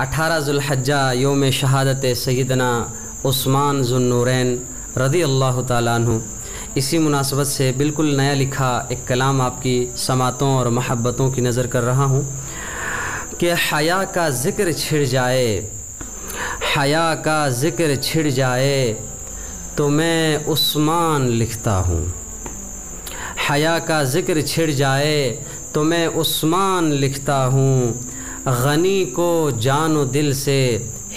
18 ذوالحجہ یوم شہادت سیدنا عثمان ذو النورین رضی اللہ تعالیٰ عنہ، اسی مناسبت سے بالکل نیا لکھا ایک کلام آپ کی سماعتوں اور محبتوں کی نظر کر رہا ہوں کہ حیا کا ذکر چھڑ جائے، حیا کا ذکر چھڑ جائے تو میں عثمان لکھتا ہوں، حیا کا ذکر چھڑ جائے تو میں عثمان لکھتا ہوں، غنی کو جان و دل سے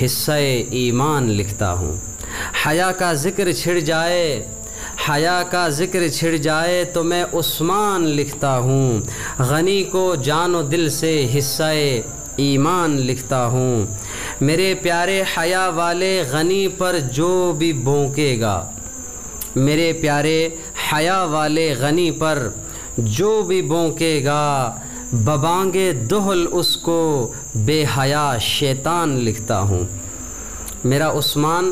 حصہ ایمان لکھتا ہوں۔ حیا کا ذکر چھڑ جائے، حیا کا ذکر چھڑ جائے تو میں عثمان لکھتا ہوں، غنی کو جان و دل سے حصہ ایمان لکھتا ہوں۔ میرے پیارے حیا والے غنی پر جو بھی بھونکے گا، میرے پیارے حیا والے غنی پر جو بھی بھونکے گا، ببانگے دہل اس کو بے حیا شیطان لکھتا ہوں۔ میرا عثمان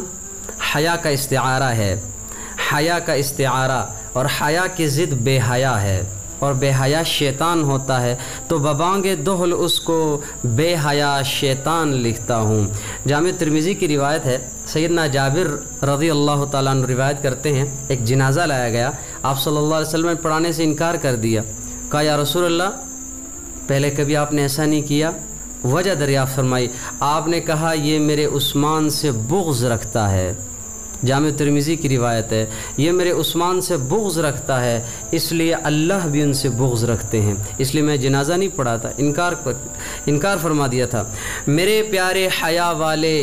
حیا کا استعارہ ہے، حیا کا استعارہ، اور حیا کی ضد بے حیا ہے، اور بے حیا شیطان ہوتا ہے، تو ببانگے دہل اس کو بے حیا شیطان لکھتا ہوں۔ جامع ترمذی کی روایت ہے، سیدنا جابر رضی اللہ تعالیٰ عنہ روایت کرتے ہیں، ایک جنازہ لایا گیا، آپ صلی اللہ علیہ وسلم نے پڑھانے سے انکار کر دیا، کہا یا رسول اللہ پہلے کبھی آپ نے ایسا نہیں کیا؟ وجہ دریافت فرمائی، آپ نے کہا یہ میرے عثمان سے بغض رکھتا ہے، جامع ترمذی کی روایت ہے، یہ میرے عثمان سے بغض رکھتا ہے، اس لیے اللہ بھی ان سے بغض رکھتے ہیں، اس لیے میں جنازہ نہیں پڑھا تھا، انکار فرما دیا تھا۔ میرے پیارے حیا والے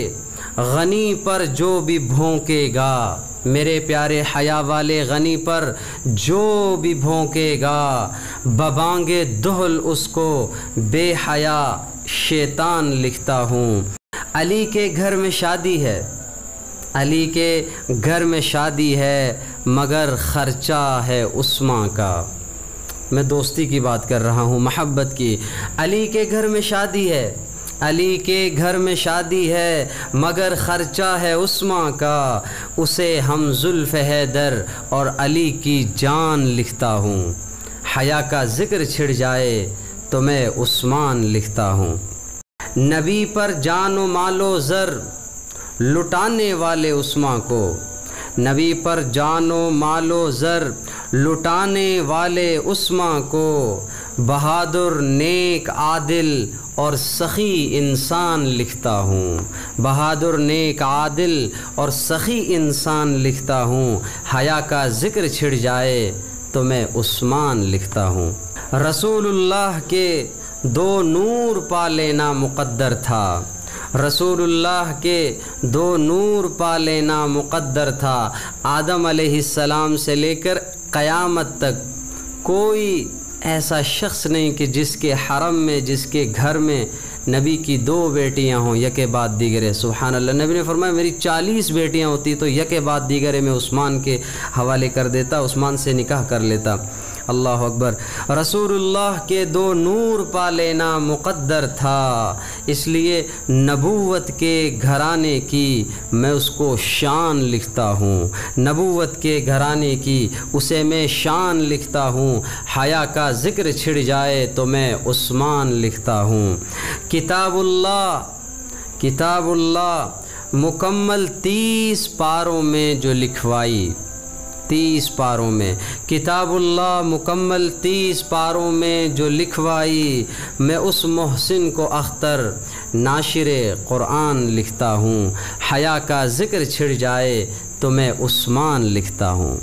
غنی پر جو بھی بھونکے گا، میرے پیارے حیا والے غنی پر جو بھی بھونکے گا، ببانگے دہل اس کو بے حیا شیطان لکھتا ہوں۔ علی کے گھر میں شادی ہے، علی کے گھر میں شادی ہے، مگر خرچہ ہے عثمان کا۔ میں دوستی کی بات کر رہا ہوں، محبت کی۔ علی کے گھر میں شادی ہے، علی کے گھر میں شادی ہے، مگر خرچہ ہے عثمان کا، اسے ہم زلف حیدر اور علی کی جان لکھتا ہوں۔ حیا کا ذکر چھڑ جائے تو میں عثمان لکھتا ہوں۔ نبی پر جان و مال و زر لٹانے والے عثمان کو، نبی پر جان و مال و زر لٹانے والے عثمان کو، بہادر نیک عادل اور سخی انسان لکھتا ہوں، بہادر نیک عادل اور سخی انسان لکھتا ہوں۔ حیا کا ذکر چھڑ جائے تو میں عثمان لکھتا ہوں۔ رسول اللہ کے 2 نور پا لینا مقدر تھا، رسول اللہ کے 2 نور پا لینا مقدر تھا۔ آدم علیہ السلام سے لے کر قیامت تک کوئی ایسا شخص نہیں کہ جس کے حرم میں، جس کے گھر میں نبی کی 2 بیٹیاں ہوں یکے بعد دیگرے۔ سبحان اللہ، نبی نے فرمایا میری 40 بیٹیاں ہوتی تو یکے بعد دیگرے میں عثمان کے حوالے کر دیتا، عثمان سے نکاح کر لیتا۔ اللہ اکبر۔ رسول اللہ کے 2 نور پا لینا مقدر تھا، اس لیے نبوت کے گھرانے کی میں اس کو شان لکھتا ہوں، نبوت کے گھرانے کی اسے میں شان لکھتا ہوں۔ حیا کا ذکر چھڑ جائے تو میں عثمان لکھتا ہوں۔ کتاب اللہ مکمل 30 پاروں میں جو لکھوائی، 30 پاروں میں کتاب اللہ مکمل 30 پاروں میں جو لکھوائی، میں اس محسن کو اختر ناشر قرآن لکھتا ہوں۔ حیا کا ذکر چھڑ جائے تو میں عثمان لکھتا ہوں۔